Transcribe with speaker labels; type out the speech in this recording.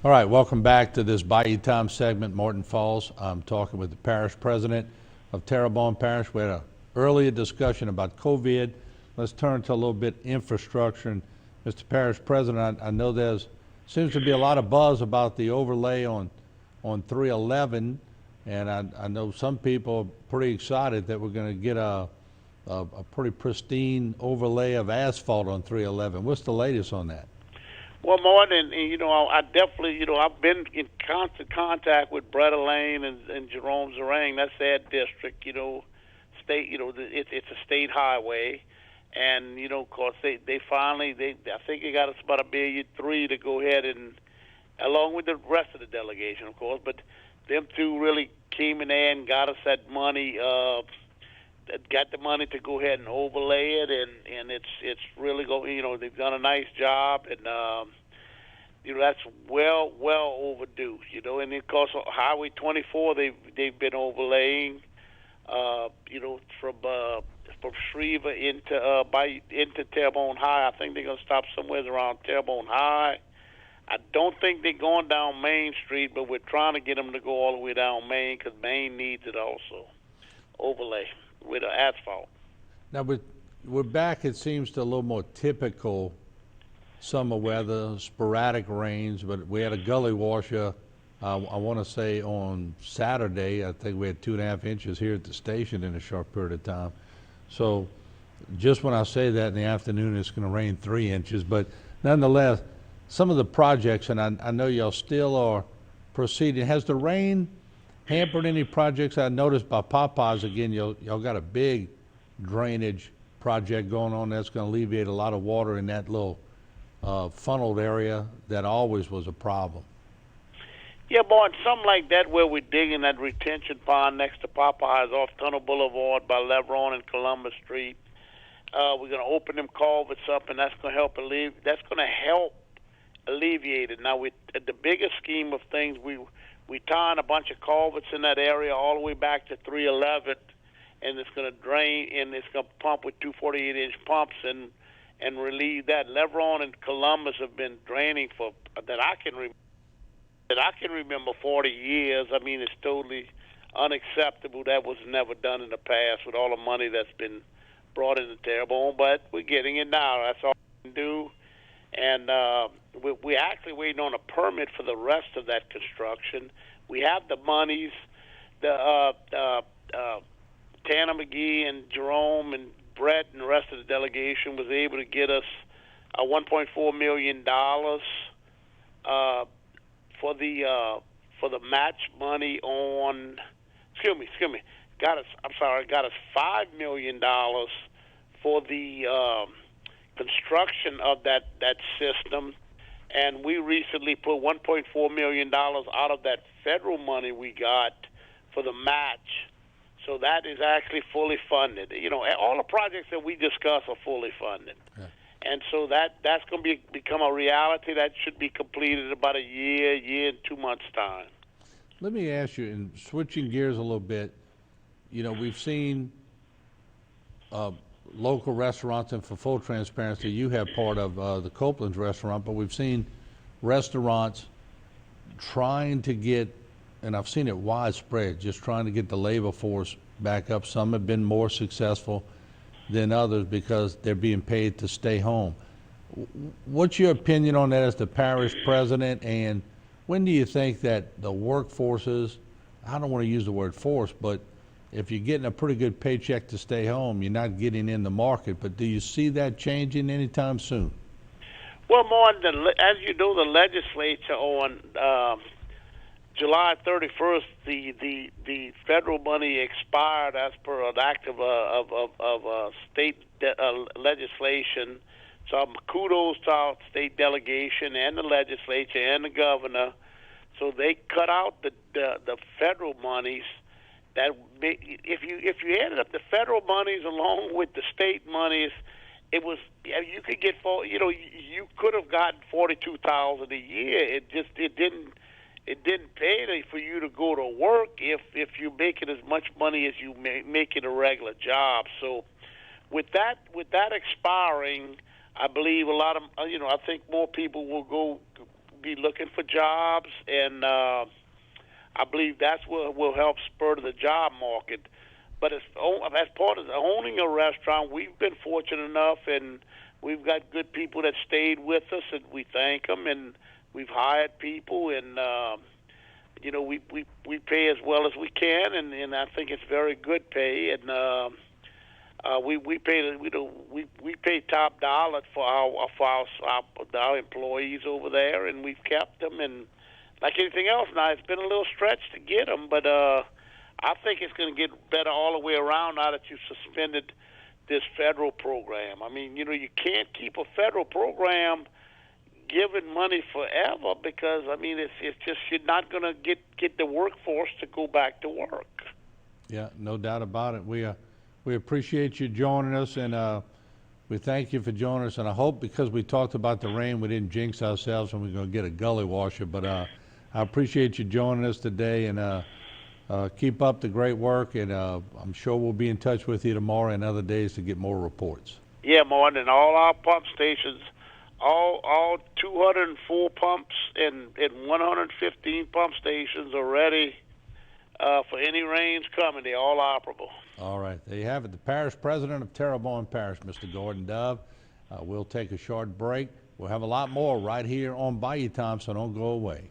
Speaker 1: All right, welcome back to this Bayou Time segment. Martin Folse. I'm talking with the parish president of Terrebonne Parish. We had an earlier discussion about COVID. Let's turn to a little bit infrastructure. And Mr. Parish President, I know there's seems to be a lot of buzz about the overlay on 311, and I know some people are pretty excited that we're going to get a pretty pristine overlay of asphalt on 311. What's the latest on that?
Speaker 2: Well, Martin, I definitely, I've been in constant contact with Bretta Lane and Jerome Zerang. That's their district, state, it's a state highway. And, of course, they finally, I think they got us about $1.3 billion to go ahead and, along with the rest of the delegation, of course, but them two really came in there and got us that money, got the money to go ahead and overlay it, and it's really they've done a nice job, and that's well overdue, and of course Highway 24 they've been overlaying, from Shreva into Terrebonne High. I think they're going to stop somewhere around Terrebonne High. I don't think they're going down Main Street, but we're trying to get them to go all the way down Main because Main needs it also, overlay with asphalt.
Speaker 1: Now we're back, it seems, to a little more typical summer weather, sporadic rains, but we had a gully washer, I want to say on Saturday. I think we had 2.5 inches here at the station in a short period of time. So just when I say that in the afternoon, it's going to rain 3 inches. But nonetheless, some of the projects, and I know y'all still are proceeding. Has the rain hampered any projects? I noticed by Popeyes, again, y'all got a big drainage project going on that's going to alleviate a lot of water in that little funneled area that always was a problem.
Speaker 2: Yeah, boy, something like that where we're digging that retention pond next to Popeyes off Tunnel Boulevard by Lebron and Columbus Street. We're going to open them culverts up, and that's going to help alleviate it. Now, at the bigger scheme of things, we tying a bunch of culverts in that area all the way back to 311, and it's going to drain, and it's going to pump with 248-inch pumps and relieve that. Lebron and Columbus have been draining that I can remember 40 years. I mean, it's totally unacceptable. That was never done in the past with all the money that's been brought into Terrebonne, but we're getting it now. That's all we can do. And we're actually waiting on a permit for the rest of that construction. We have the monies. Tanner McGee and Jerome and Brett and the rest of the delegation was able to get us $1.4 million for the match money on. Got us $5 million for the construction of that system, and we recently put $1.4 million out of that federal money we got for the match. So that is actually fully funded. All the projects that we discuss are fully funded. Yeah. And so that's going to become a reality. That should be completed in about a year and 2 months' time.
Speaker 1: Let me ask you, and switching gears a little bit, we've seen local restaurants, and for full transparency, you have part of the Copeland's restaurant, but we've seen restaurants trying to get, and I've seen it widespread, just trying to get the labor force back up. Some have been more successful than others because they're being paid to stay home. What's your opinion on that as the parish president, and when do you think that the workforces, I don't want to use the word force, but if you're getting a pretty good paycheck to stay home, you're not getting in the market, but do you see that changing anytime soon?
Speaker 2: Well, Martin, as you know, the legislature on July 31st, the federal money expired as per an act of state legislation. So kudos to our state delegation and the legislature and the governor. So they cut out the federal monies. That if you added up the federal monies along with the state monies, you could get you could have gotten $42,000 a year. It didn't pay for you to go to work if you're making as much money as you make in a regular job. So with that expiring, I believe a lot of I think more people will be looking for jobs, and I believe that's what will help spur the job market. But as part of owning a restaurant, we've been fortunate enough, and we've got good people that stayed with us, and we thank them, and we've hired people, and you know, we pay as well as we can, and I think it's very good pay, and we pay top dollar for our employees over there, and we've kept them, and like anything else, now it's been a little stretch to get them, but I think it's going to get better all the way around now that you've suspended this federal program. I mean, you know, you can't keep a federal program giving money forever, because I mean, it's just, you're not going to get the workforce to go back to work.
Speaker 1: Yeah, no doubt about it. We appreciate you joining us, and we thank you for joining us. And I hope, because we talked about the rain, we didn't jinx ourselves and we're going to get a gully washer. But I appreciate you joining us today, and keep up the great work. And I'm sure we'll be in touch with you tomorrow and other days to get more reports.
Speaker 2: Yeah, Martin, and all our pump stations, all 204 pumps and 115 pump stations are ready for any rains coming. They're all operable.
Speaker 1: All right, there you have it. The parish president of Terrebonne Parish, Mr. Gordon Dove. We'll take a short break. We'll have a lot more right here on Bayou Time, so don't go away.